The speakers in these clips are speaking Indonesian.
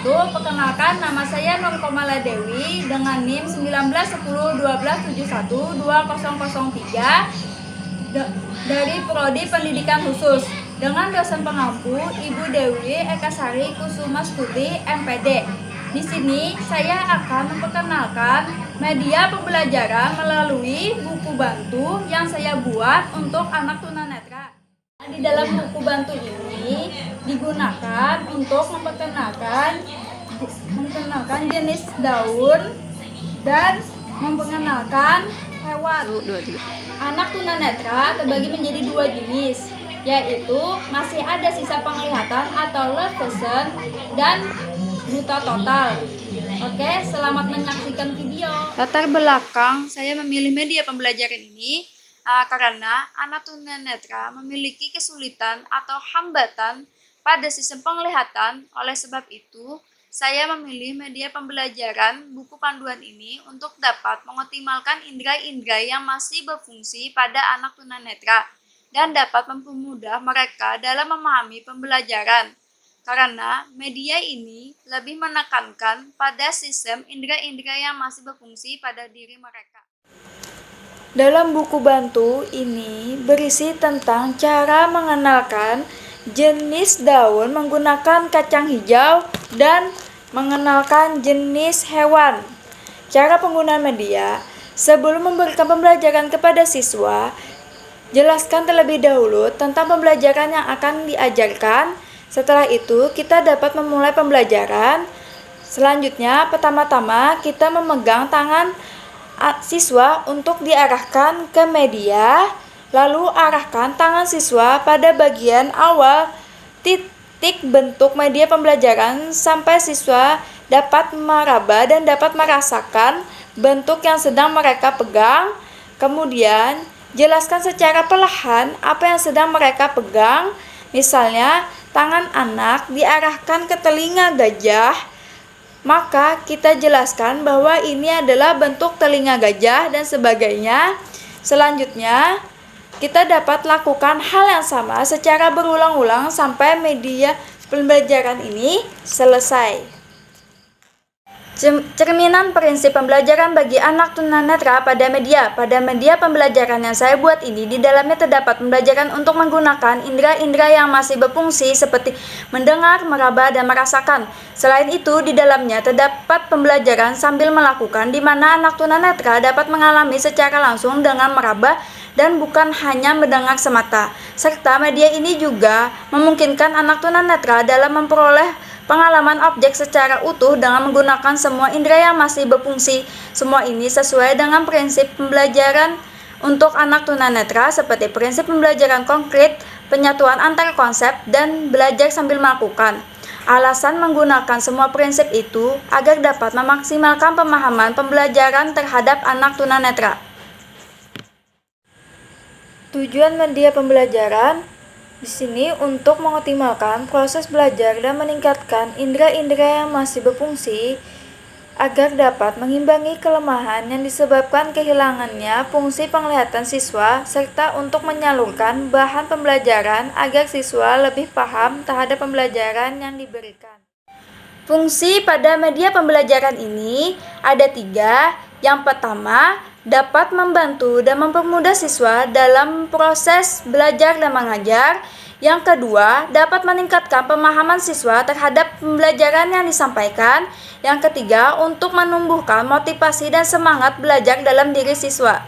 wabarakatuh. Perkenalkan, nama saya Nur Komala Dewi dengan NIM 191012712003 dari Prodi Pendidikan Khusus dengan dosen pengampu Ibu Dewi Ekasari Kusumastuti MPD. Di sini saya akan memperkenalkan media pembelajaran melalui buku bantu yang saya buat untuk anak tunanetra. Di dalam buku bantu ini digunakan untuk memperkenalkan jenis daun dan memperkenalkan hewan. Anak tunanetra terbagi menjadi dua jenis, yaitu masih ada sisa penglihatan atau low vision dan buta total. Oke, selamat menyaksikan video. Latar belakang saya memilih media pembelajaran ini karena anak tunanetra memiliki kesulitan atau hambatan pada sistem penglihatan. Oleh sebab itu, saya memilih media pembelajaran buku panduan ini untuk dapat mengoptimalkan indera-indera yang masih berfungsi pada anak tunanetra dan dapat mempermudah mereka dalam memahami pembelajaran. Karena media ini lebih menekankan pada sistem indera-indera yang masih berfungsi pada diri mereka. Dalam buku bantu ini berisi tentang cara mengenalkan jenis daun menggunakan kacang hijau dan mengenalkan jenis hewan. Cara penggunaan media. Sebelum memberikan pembelajaran kepada siswa, jelaskan terlebih dahulu tentang pembelajaran yang akan diajarkan. Setelah itu, kita dapat memulai pembelajaran. Selanjutnya, pertama-tama kita memegang tangan siswa untuk diarahkan ke media, lalu arahkan tangan siswa pada bagian awal titik bentuk media pembelajaran sampai siswa dapat meraba dan dapat merasakan bentuk yang sedang mereka pegang. Kemudian, jelaskan secara perlahan apa yang sedang mereka pegang. Misalnya, tangan anak diarahkan ke telinga gajah, maka kita jelaskan bahwa ini adalah bentuk telinga gajah dan sebagainya. Selanjutnya, kita dapat lakukan hal yang sama secara berulang-ulang sampai media pembelajaran ini selesai. Cerminan prinsip pembelajaran bagi anak tunanetra pada media. Pada media pembelajaran yang saya buat ini, di dalamnya terdapat pembelajaran untuk menggunakan indera-indera yang masih berfungsi seperti mendengar, meraba, dan merasakan. Selain itu, di dalamnya terdapat pembelajaran sambil melakukan, di mana anak tunanetra dapat mengalami secara langsung dengan meraba dan bukan hanya mendengar semata. Serta media ini juga memungkinkan anak tunanetra dalam memperoleh pengalaman objek secara utuh dengan menggunakan semua indera yang masih berfungsi. Semua ini sesuai dengan prinsip pembelajaran untuk anak tunanetra seperti prinsip pembelajaran konkret, penyatuan antar konsep, dan belajar sambil melakukan. Alasan menggunakan semua prinsip itu agar dapat memaksimalkan pemahaman pembelajaran terhadap anak tunanetra. Tujuan media pembelajaran di sini untuk mengoptimalkan proses belajar dan meningkatkan indera-indera yang masih berfungsi agar dapat mengimbangi kelemahan yang disebabkan kehilangannya fungsi penglihatan siswa, serta untuk menyalurkan bahan pembelajaran agar siswa lebih paham terhadap pembelajaran yang diberikan. Fungsi pada media pembelajaran ini ada 3. Yang pertama, dapat membantu dan mempermudah siswa dalam proses belajar dan mengajar. Yang kedua, dapat meningkatkan pemahaman siswa terhadap pembelajaran yang disampaikan. Yang ketiga, untuk menumbuhkan motivasi dan semangat belajar dalam diri siswa.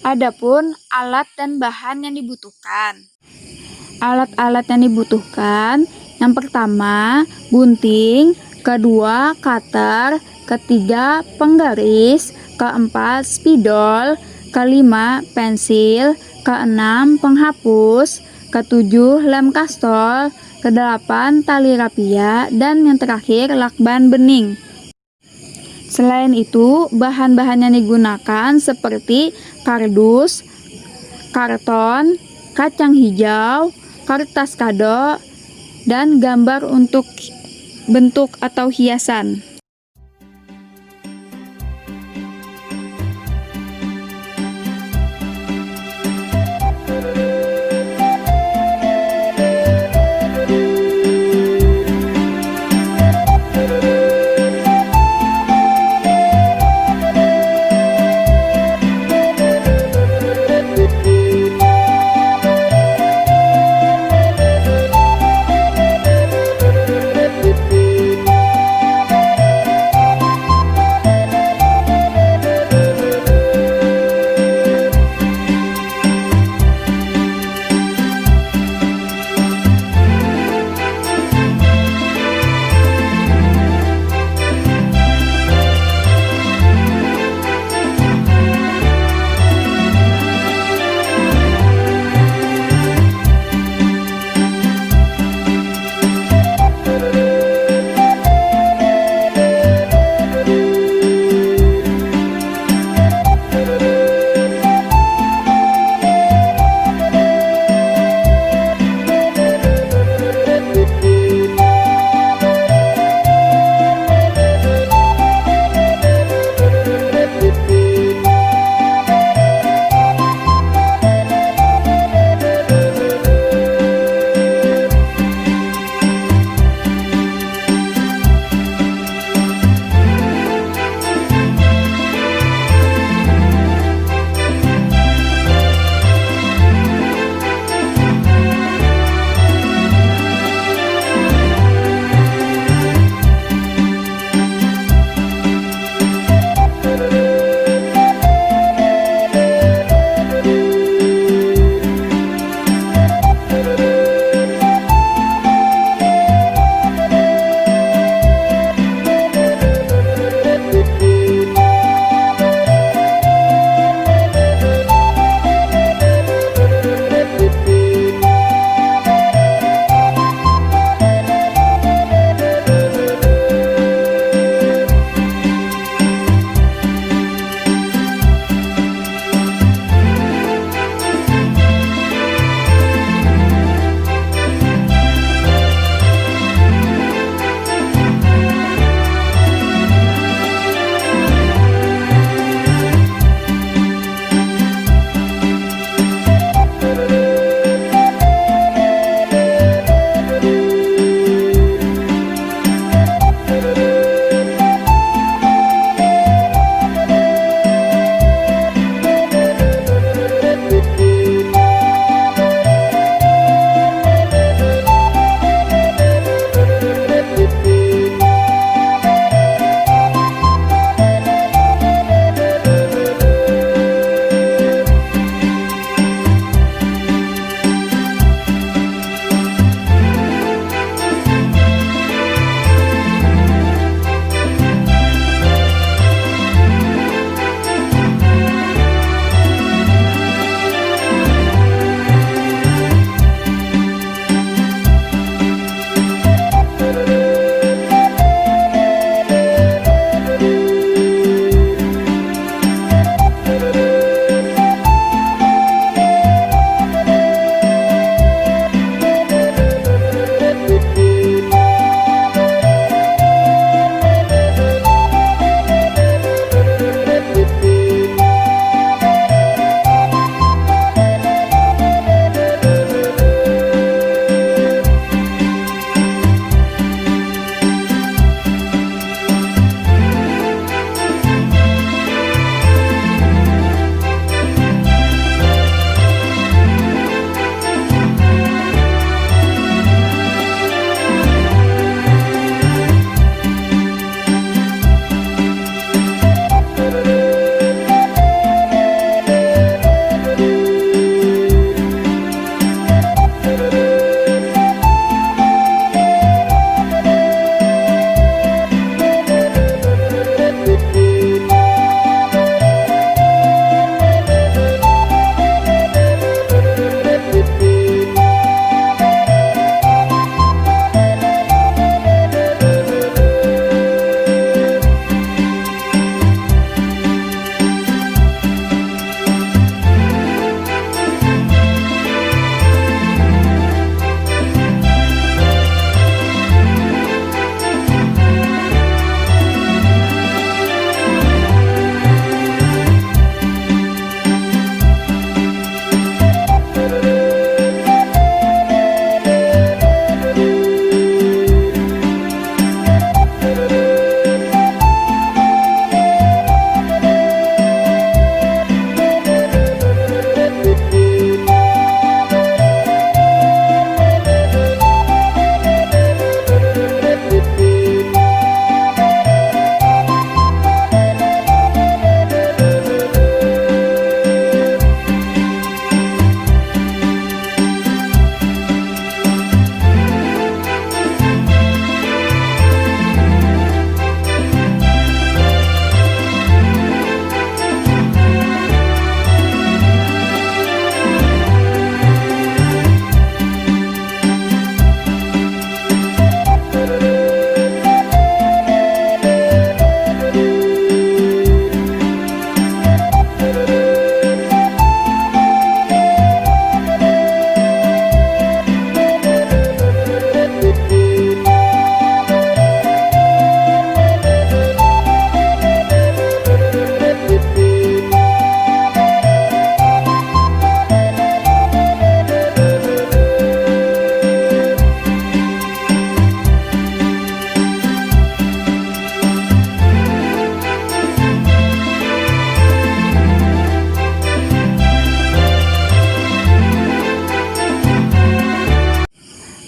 Adapun alat dan bahan yang dibutuhkan. Alat-alat yang dibutuhkan, yang pertama, gunting, kedua, cutter, ketiga, penggaris, keempat, spidol, kelima, pensil, keenam, penghapus, ketujuh, lem kastol, kedelapan, tali rapia, dan yang terakhir, lakban bening. Selain itu, bahan-bahan yang digunakan seperti kardus, karton, kacang hijau, kertas kado, dan gambar untuk bentuk atau hiasan.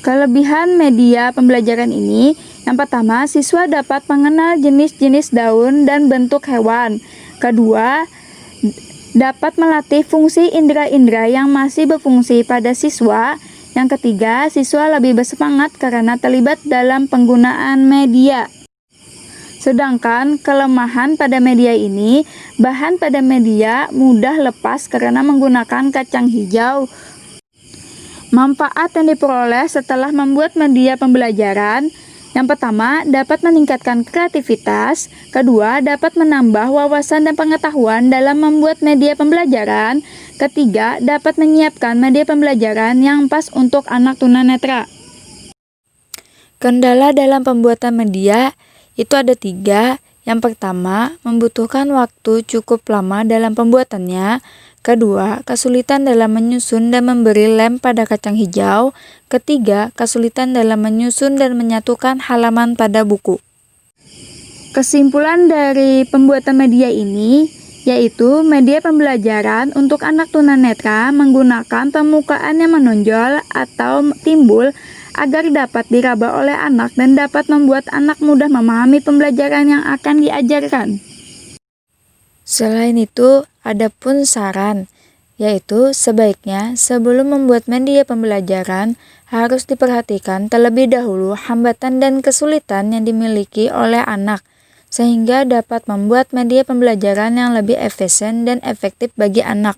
Kelebihan media pembelajaran ini, yang pertama, siswa dapat mengenal jenis-jenis daun dan bentuk hewan. Kedua, dapat melatih fungsi indera-indera yang masih berfungsi pada siswa. Yang ketiga, siswa lebih bersemangat karena terlibat dalam penggunaan media. Sedangkan kelemahan pada media ini, bahan pada media mudah lepas karena menggunakan kacang hijau. Manfaat yang diperoleh setelah membuat media pembelajaran, yang pertama dapat meningkatkan kreativitas, kedua dapat menambah wawasan dan pengetahuan dalam membuat media pembelajaran, ketiga dapat menyiapkan media pembelajaran yang pas untuk anak tunanetra. Kendala dalam pembuatan media itu ada 3. Yang pertama, membutuhkan waktu cukup lama dalam pembuatannya. Kedua, kesulitan dalam menyusun dan memberi lem pada kacang hijau. Ketiga, kesulitan dalam menyusun dan menyatukan halaman pada buku. Kesimpulan dari pembuatan media ini yaitu media pembelajaran untuk anak tunanetra menggunakan permukaan yang menonjol atau timbul agar dapat diraba oleh anak dan dapat membuat anak mudah memahami pembelajaran yang akan diajarkan. Selain itu, ada pun saran, yaitu sebaiknya sebelum membuat media pembelajaran harus diperhatikan terlebih dahulu hambatan dan kesulitan yang dimiliki oleh anak, sehingga dapat membuat media pembelajaran yang lebih efisien dan efektif bagi anak.